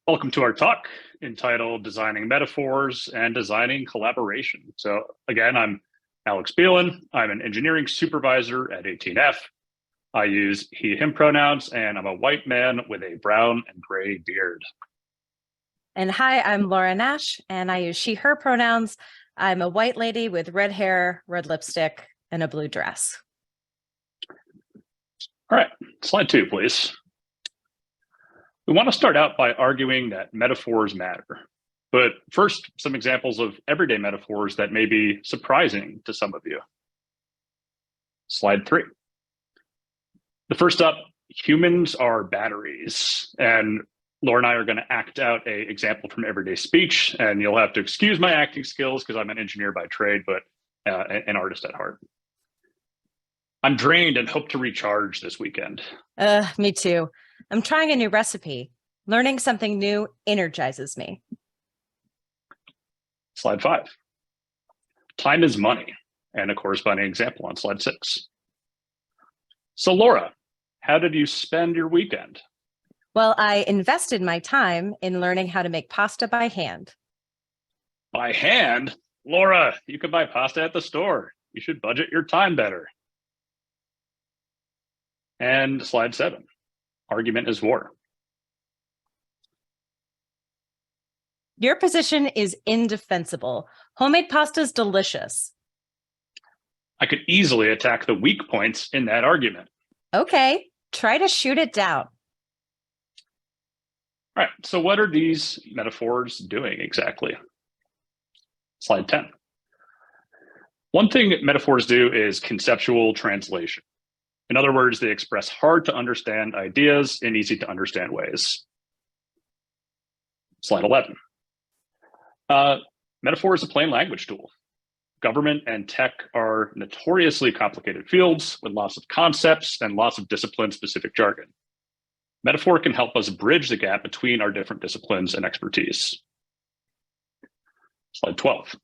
Welcome to our talk entitled Designing Metaphors and Designing Collaboration. So again, I'm Alex Beelan. I'm an engineering supervisor at 18F. I use he, him pronouns, and I'm a white man with a brown and gray beard. And hi, I'm Laura Nash, and I use she, her pronouns. I'm a white lady with red hair, red lipstick, and a blue dress. All right, slide 2, please. We want to start out by arguing that metaphors matter. But first, some examples of everyday metaphors that may be surprising to some of you. Slide 3. The first up, humans are batteries. And Laura and I are going to act out an example from everyday speech. And you'll have to excuse my acting skills because I'm an engineer by trade, but an artist at heart. I'm drained and hope to recharge this weekend. Me too. I'm trying a new recipe. Learning something new energizes me. Slide 5. Time is money, and a corresponding example on slide 6. So Laura, how did you spend your weekend? Well, I invested my time in learning how to make pasta by hand. By hand? Laura, you can buy pasta at the store. You should budget your time better. And slide 7. Argument is war. Your position is indefensible. Homemade pasta is delicious. I could easily attack the weak points in that argument. Okay, try to shoot it down. All right, so what are these metaphors doing exactly? Slide 10. One thing metaphors do is conceptual translation. In other words, they express hard to understand ideas in easy to understand ways. Slide 11. Metaphor is a plain language tool. Government and tech are notoriously complicated fields with lots of concepts and lots of discipline-specific jargon. Metaphor can help us bridge the gap between our different disciplines and expertise. Slide 12.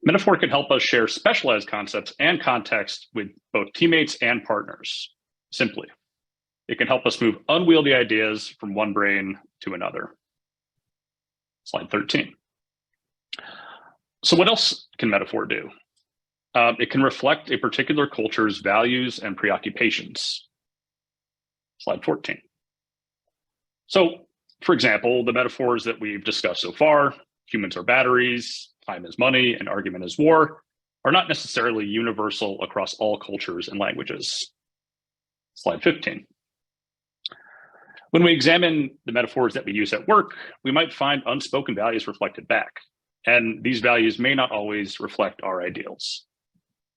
Metaphor can help us share specialized concepts and context with both teammates and partners. Simply, it can help us move unwieldy ideas from one brain to another. Slide 13. So what else can metaphor do? It can reflect a particular culture's values and preoccupations. Slide 14. So, for example, the metaphors that we've discussed so far, humans are batteries, time is money, and argument is war, are not necessarily universal across all cultures and languages. Slide 15. When we examine the metaphors that we use at work, we might find unspoken values reflected back, and these values may not always reflect our ideals.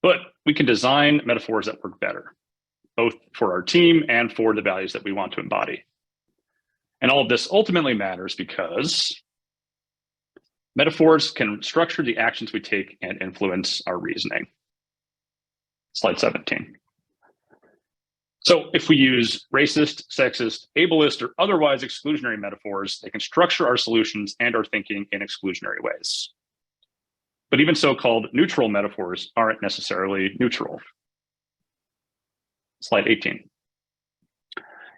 But we can design metaphors that work better, both for our team and for the values that we want to embody. And all of this ultimately matters because metaphors can structure the actions we take and influence our reasoning. Slide 17. So if we use racist, sexist, ableist, or otherwise exclusionary metaphors, they can structure our solutions and our thinking in exclusionary ways. But even so-called neutral metaphors aren't necessarily neutral. Slide 18.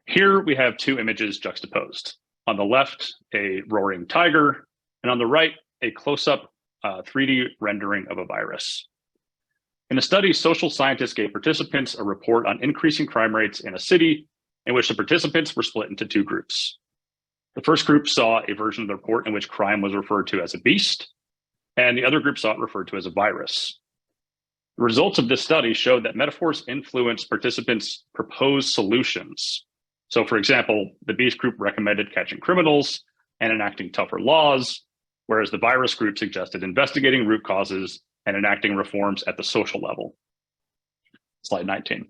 Here we have two images juxtaposed. On the left, a roaring tiger, and on the right, a close-up 3D rendering of a virus. In a study, social scientists gave participants a report on increasing crime rates in a city in which the participants were split into two groups. The first group saw a version of the report in which crime was referred to as a beast, and the other group saw it referred to as a virus. The results of this study showed that metaphors influence participants' proposed solutions. So for example, the beast group recommended catching criminals and enacting tougher laws, whereas the virus group suggested investigating root causes and enacting reforms at the social level. Slide 19.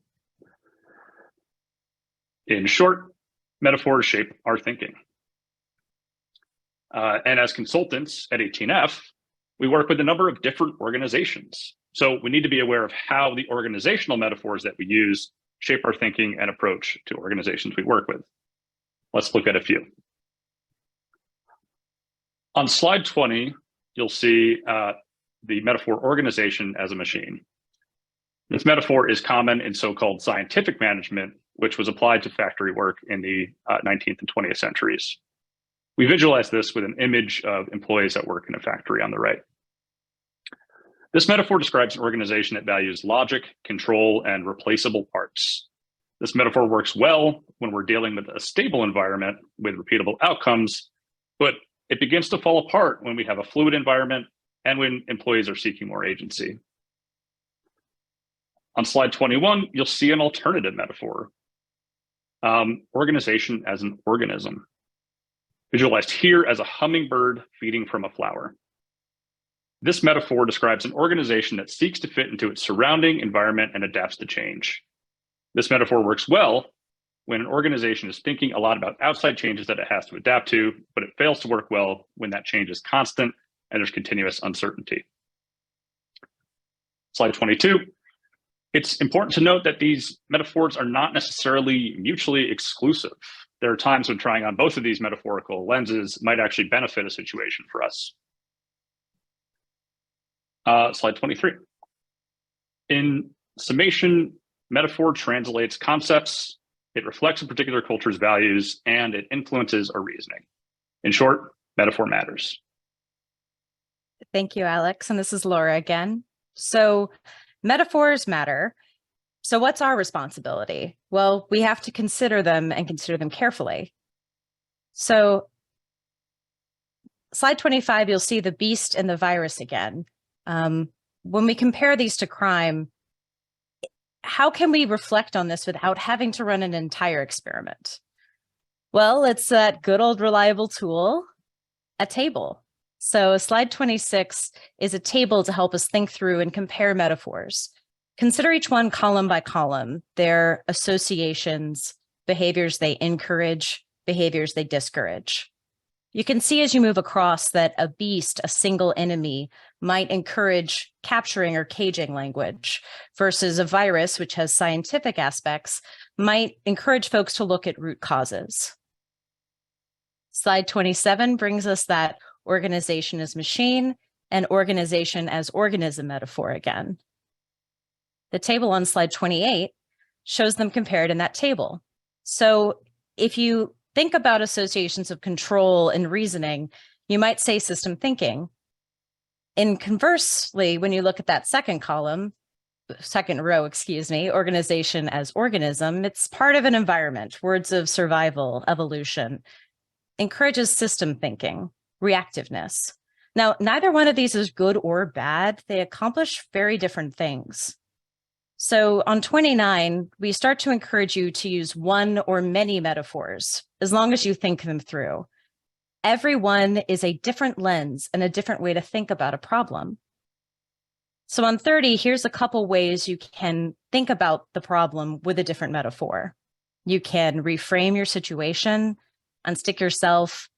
In short, metaphors shape our thinking. And as consultants at 18F, we work with a number of different organizations. So we need to be aware of how the organizational metaphors that we use shape our thinking and approach to organizations we work with. Let's look at a few. On slide 20, you'll see the metaphor organization as a machine. This metaphor is common in so-called scientific management, which was applied to factory work in the 19th and 20th centuries. We visualize this with an image of employees at work in a factory on the right. This metaphor describes an organization that values logic, control, and replaceable parts. This metaphor works well when we're dealing with a stable environment with repeatable outcomes, but it begins to fall apart when we have a fluid environment and when employees are seeking more agency. On slide 21, you'll see an alternative metaphor, organization as an organism, visualized here as a hummingbird feeding from a flower. This metaphor describes an organization that seeks to fit into its surrounding environment and adapts to change. This metaphor works well when an organization is thinking a lot about outside changes that it has to adapt to, but it fails to work well when that change is constant and there's continuous uncertainty. Slide 22. It's important to note that these metaphors are not necessarily mutually exclusive. There are times when trying on both of these metaphorical lenses might actually benefit a situation for us. Slide 23. In summation, metaphor translates concepts, it reflects a particular culture's values, and it influences our reasoning. In short, metaphor matters. Thank you, Alex. And this is Laura again. So metaphors matter. So what's our responsibility? Well, we have to consider them and consider them carefully. So slide 25, you'll see the beast and the virus again. When we compare these to crime, how can we reflect on this without having to run an entire experiment? Well, it's that good old reliable tool, a table. So slide 26 is a table to help us think through and compare metaphors. Consider each one column by column, their associations, behaviors they encourage, behaviors they discourage. You can see as you move across that a beast, a single enemy, might encourage capturing or caging language, versus a virus, which has scientific aspects, might encourage folks to look at root causes. Slide 27 brings us that organization as machine and organization as organism metaphor again. The table on slide 28 shows them compared in that table. So if you think about associations of control and reasoning, you might say system thinking. And conversely, when you look at that second column, second row, excuse me, organization as organism, it's part of an environment, words of survival, evolution, encourages system thinking, reactiveness. Now, neither one of these is good or bad. They accomplish very different things. So on 29, we start to encourage you to use one or many metaphors, as long as you think them through. Every one is a different lens and a different way to think about a problem. So on 30, here's a couple ways you can think about the problem with a different metaphor. You can reframe your situation, unstick yourself,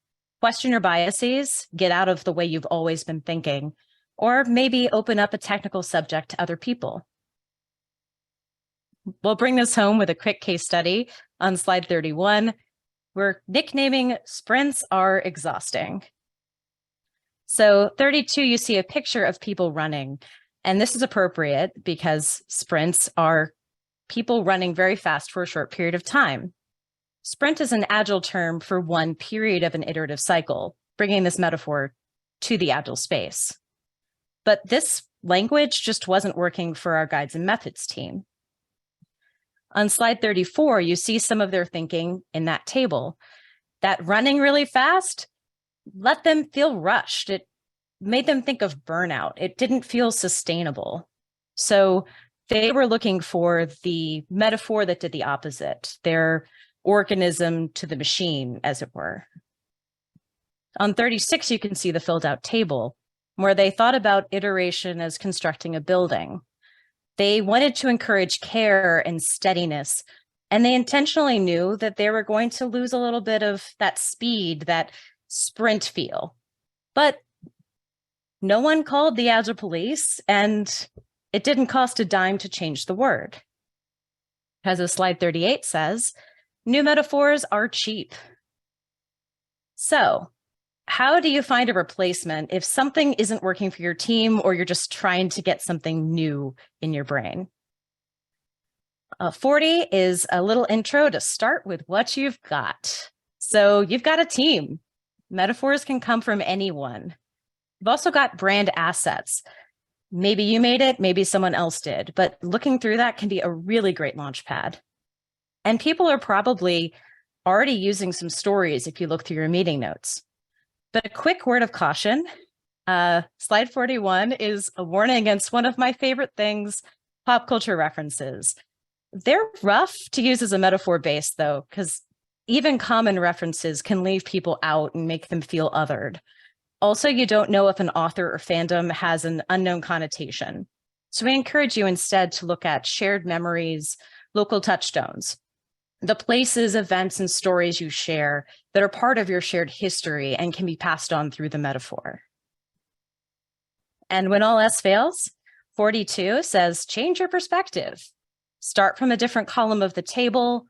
question your biases, get out of the way you've always been thinking, or maybe open up a technical subject to other people. We'll bring this home with a quick case study on slide 31. We're nicknaming sprints are exhausting. So 32, you see a picture of people running, and this is appropriate because sprints are people running very fast for a short period of time. Sprint is an agile term for one period of an iterative cycle, bringing this metaphor to the agile space. But this language just wasn't working for our guides and methods team. On slide 34, you see some of their thinking in that table. That running really fast let them feel rushed. It made them think of burnout. It didn't feel sustainable. So they were looking for the metaphor that did the opposite, their organism to the machine, as it were. On 36, you can see the filled out table where they thought about iteration as constructing a building. They wanted to encourage care and steadiness, and they intentionally knew that they were going to lose a little bit of that speed, that sprint feel. But no one called the Agile police, and it didn't cost a dime to change the word. As slide 38 says, new metaphors are cheap. So, how do you find a replacement if something isn't working for your team or you're just trying to get something new in your brain? 40 is a little intro to start with what you've got. So you've got a team. Metaphors can come from anyone. You've also got brand assets. Maybe you made it, maybe someone else did, but looking through that can be a really great launch pad. And people are probably already using some stories if you look through your meeting notes. But a quick word of caution, slide 41 is a warning against one of my favorite things, pop culture references. They're rough to use as a metaphor base though, because even common references can leave people out and make them feel othered. Also, you don't know if an author or fandom has an unknown connotation. So we encourage you instead to look at shared memories, local touchstones, the places, events, and stories you share that are part of your shared history and can be passed on through the metaphor. And when all else fails, 42 says, change your perspective. Start from a different column of the table,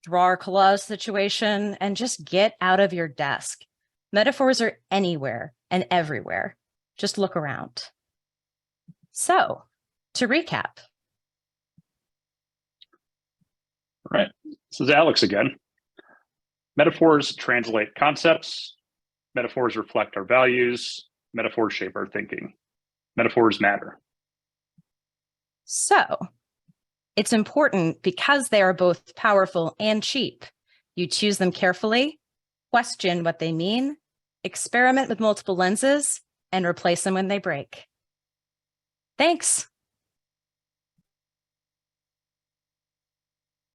draw a collage situation, and just get out of your desk. Metaphors are anywhere and everywhere. Just look around. So, to recap. All right, this is Alex again. Metaphors translate concepts. Metaphors reflect our values. Metaphors shape our thinking. Metaphors matter. So, it's important because they are both powerful and cheap. You choose them carefully, question what they mean, experiment with multiple lenses, and replace them when they break. Thanks.